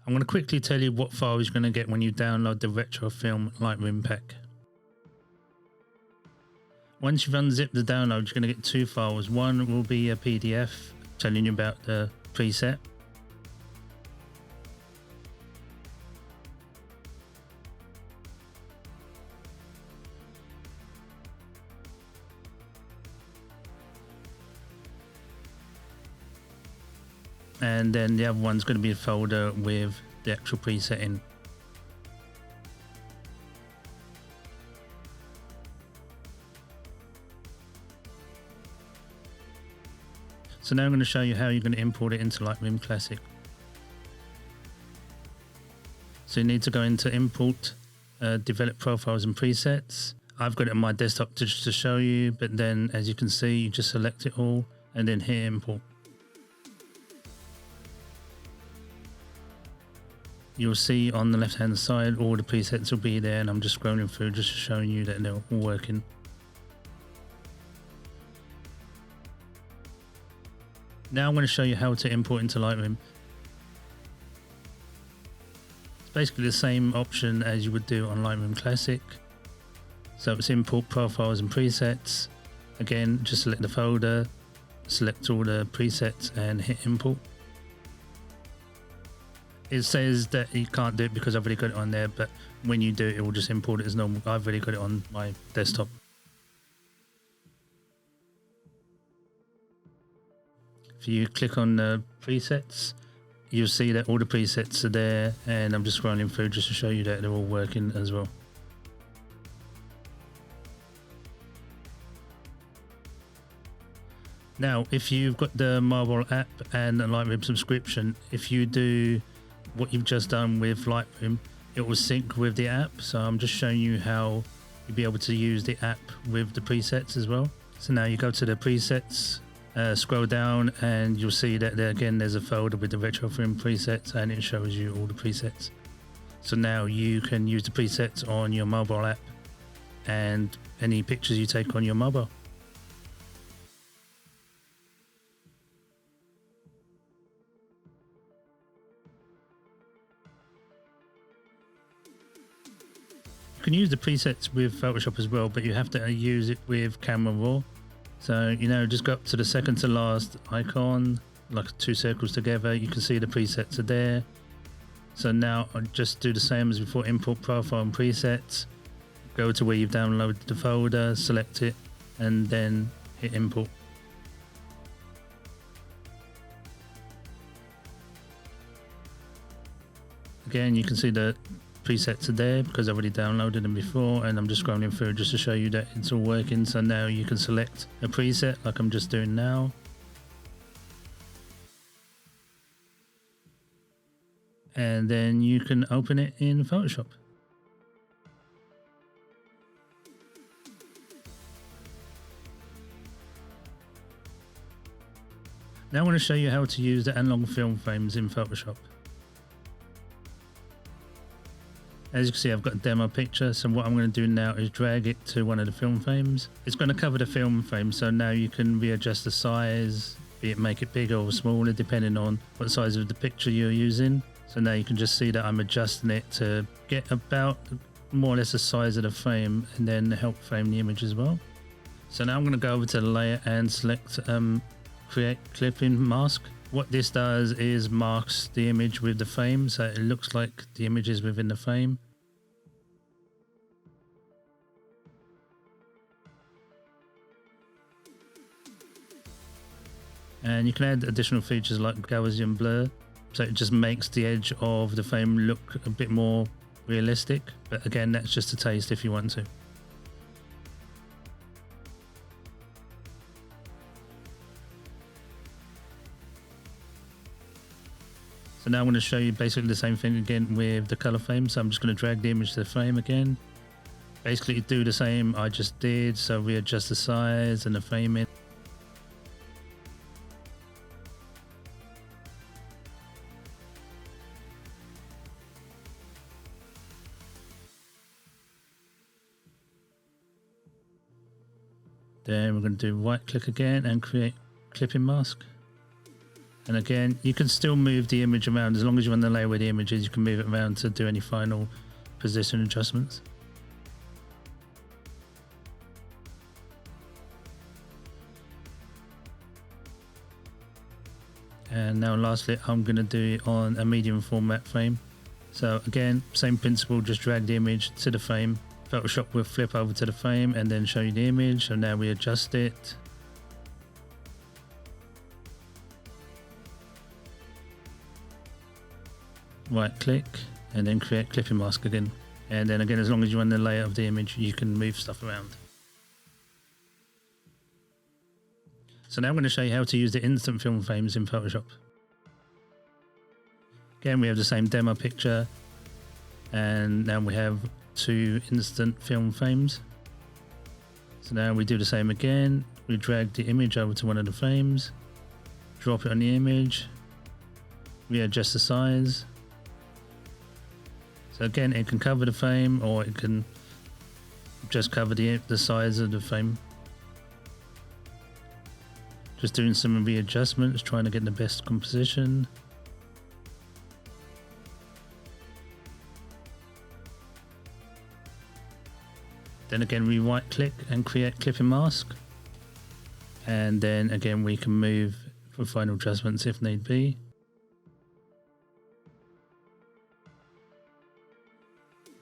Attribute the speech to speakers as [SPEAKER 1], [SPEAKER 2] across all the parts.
[SPEAKER 1] I'm going to quickly tell you what file you're going to get when you download the Retro Film Lightroom pack. Once you've unzipped the download, you're going to get two files. One will be a PDF telling you about the preset. And then the other one's going to be a folder with the actual preset in. So now I'm going to show you how you're going to import it into Lightroom Classic. So you need to go into Import, Develop Profiles and Presets. I've got it on my desktop just to show you, but then as you can see, you just select it all and then hit Import. You'll see on the left hand side all the presets will be there, and I'm just scrolling through just showing you that they're all working. Now I'm going to show you how to import into Lightroom. It's basically the same option as you would do on Lightroom Classic. So it's Import Profiles and Presets. Again, just select the folder, select all the presets and hit Import. It says that you can't do it because I've already got it on there, but when you do it, it will just import it as normal. I've already got it on my desktop. If you click on the presets, you'll see that all the presets are there, and I'm just scrolling through just to show you that they're all working as well. Now, if you've got the mobile app and a Lightroom subscription, if you do what you've just done with Lightroom, it will sync with the app. So I'm just showing you how you'll be able to use the app with the presets as well. So now you go to the presets, scroll down, and you'll see that there again there's a folder with the Retro Film presets, and it shows you all the presets. So now you can use the presets on your mobile app and any pictures you take on your mobile. You can use the presets with Photoshop as well, but you have to use it with Camera Raw. So, just go up to the second to last icon, like two circles together. You can see the presets are there. So now I'll just do the same as before, Import Profile and Presets. Go to where you've downloaded the folder, select it, and then hit Import. Again, you can see the presets are there because I've already downloaded them before, and I'm just scrolling through just to show you that it's all working. So now you can select a preset like I'm just doing now, and then you can open it in Photoshop. Now I want to show you how to use the analog film frames in Photoshop. As you can see, I've got a demo picture, so what I'm going to do now is drag it to one of the film frames. It's going to cover the film frame, so now you can readjust the size, be it make it bigger or smaller depending on what size of the picture you're using. So now you can just see that I'm adjusting it to get about more or less the size of the frame, and then help frame the image as well. So now I'm going to go over to the layer and select Create Clipping Mask. What this does is masks the image with the frame, so it looks like the image is within the frame. And you can add additional features like Gaussian blur, so it just makes the edge of the frame look a bit more realistic. But again, that's just a taste if you want to. So now I'm going to show you basically the same thing again with the color frame. So I'm just going to drag the image to the frame again. Basically do the same I just did, so readjust the size and the framing. Then we're going to do right click again and create clipping mask. And again, you can still move the image around as long as you're on the layer where the image is. You can move it around to do any final position adjustments. And now lastly, I'm going to do it on a medium format frame. So again, same principle, just drag the image to the frame. Photoshop will flip over to the frame and then show you the image. So now we adjust it. Right click and then create clipping mask again. And then again, as long as you're on the layer of the image, you can move stuff around. So now I'm going to show you how to use the instant film frames in Photoshop. Again, we have the same demo picture, and now we have 2 instant film frames. So now we do the same again. We drag the image over to one of the frames, drop it on the image, readjust the size. So again, it can cover the frame or it can just cover the size of the frame. Just doing some readjustments, trying to get the best composition. Then again, we right click and create clipping mask. And then again, we can move for final adjustments if need be.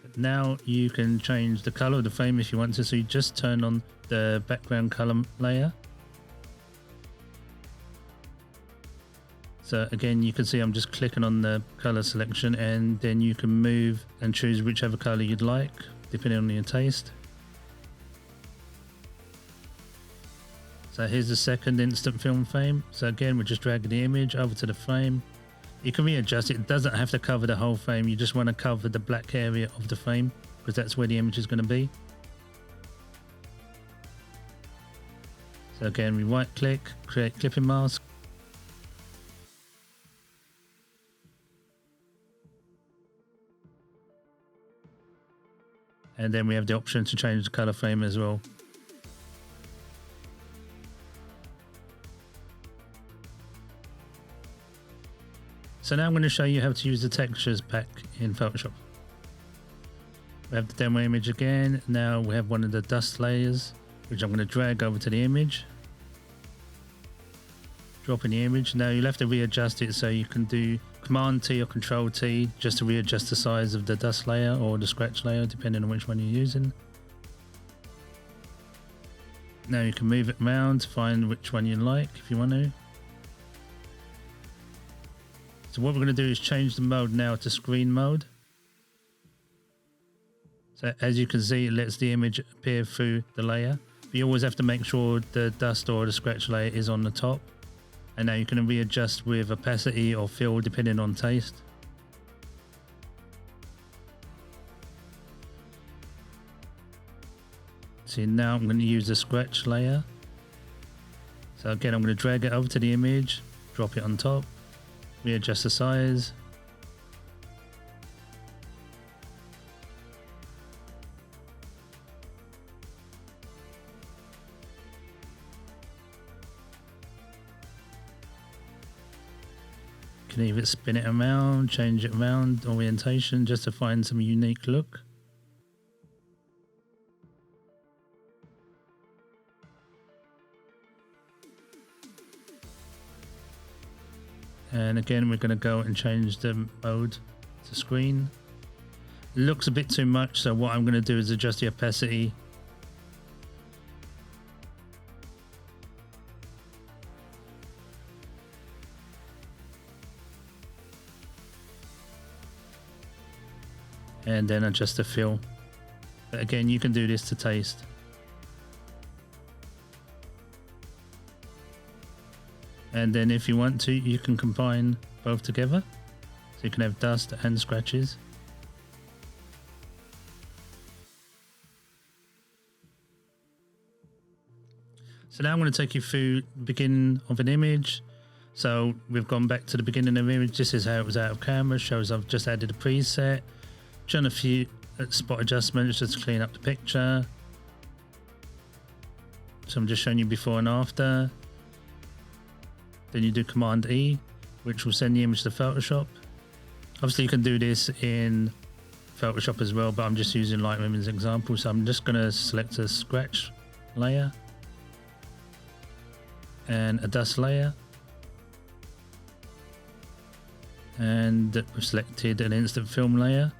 [SPEAKER 1] But now you can change the color of the frame if you want to. So you just turn on the background color layer. So again, you can see I'm just clicking on the color selection, and then you can move and choose whichever color you'd like, depending on your taste. So here's the second instant film frame. So again, we're just dragging the image over to the frame. You can readjust it. It doesn't have to cover the whole frame. You just want to cover the black area of the frame because that's where the image is going to be. So again, we right click, create clipping mask. And then we have the option to change the color frame as well. So now I'm going to show you how to use the textures pack in Photoshop. We have the demo image again. Now we have one of the dust layers, which I'm going to drag over to the image. Drop in the image. Now you'll have to readjust it, so you can do Command T or Control T just to readjust the size of the dust layer or the scratch layer, depending on which one you're using. Now you can move it around to find which one you like if you want to. So what we're going to do is change the mode now to screen mode. So as you can see, it lets the image appear through the layer. But you always have to make sure the dust or the scratch layer is on the top. And now you can readjust with opacity or fill depending on taste. See, now I'm going to use the scratch layer. So again, I'm going to drag it over to the image, drop it on top, readjust the size. You can either spin it around, change it around, orientation, just to find some unique look. And again, we're going to go and change the mode to screen. It looks a bit too much, so what I'm going to do is adjust the opacity. And then adjust the fill. But again, you can do this to taste. And then if you want to, you can combine both together. So you can have dust and scratches. So now I'm going to take you through the beginning of an image. So we've gone back to the beginning of the image. This is how it was out of camera. Shows I've just added a preset. Done a few spot adjustments just to clean up the picture. So I'm just showing you before and after. Then you do Command E which will send the image to Photoshop. Obviously you can do this in Photoshop as well, but I'm just using Lightroom as an example. So I'm just going to select a scratch layer and a dust layer, and we've selected an instant film layer.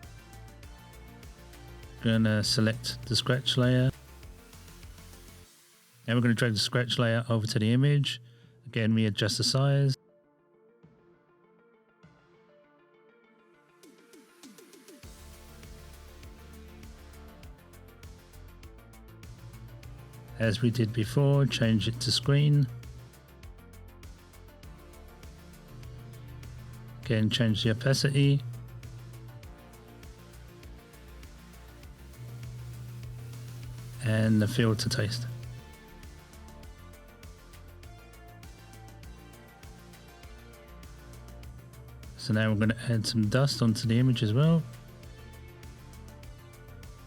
[SPEAKER 1] Gonna select the scratch layer, and we're going to drag the scratch layer over to the image. Again, we adjust the size. As we did before, change it to screen. Again, change the opacity. And the fill to taste. So now we're going to add some dust onto the image as well.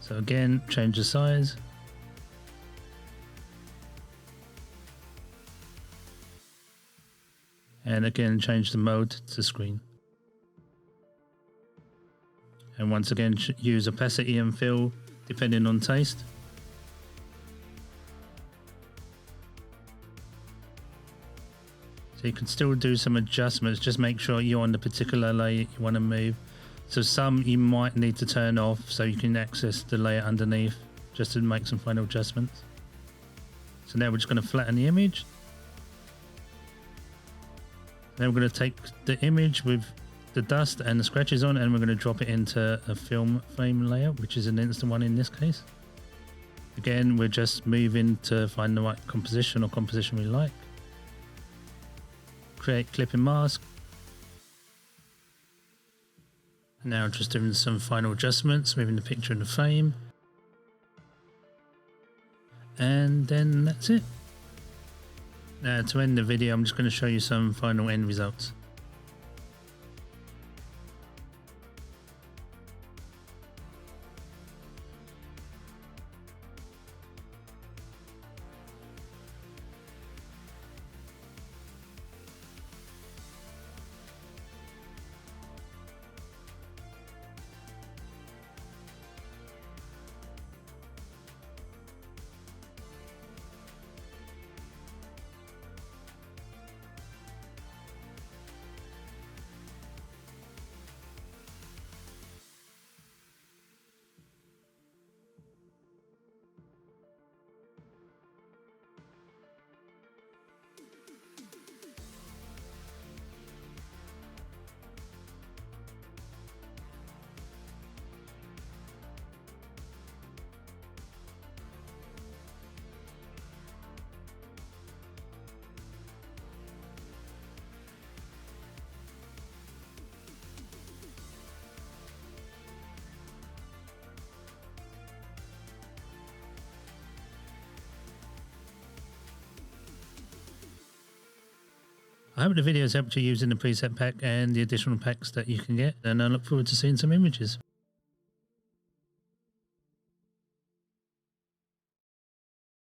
[SPEAKER 1] So again, change the size. And again, change the mode to screen. And once again, use opacity and fill depending on taste. So you can still do some adjustments, just make sure you're on the particular layer you want to move. So some you might need to turn off so you can access the layer underneath, just to make some final adjustments. So now we're just going to flatten the image. Then we're going to take the image with the dust and the scratches on, and we're going to drop it into a film frame layer, which is an instant one in this case. Again, we're just moving to find the right composition or composition we like. Create clipping mask. Now just doing some final adjustments, moving the picture in the frame. And then that's it. Now to end the video, I'm just going to show you some final end results. I hope the video has helped you using the preset pack and the additional packs that you can get, and I look forward to seeing some images.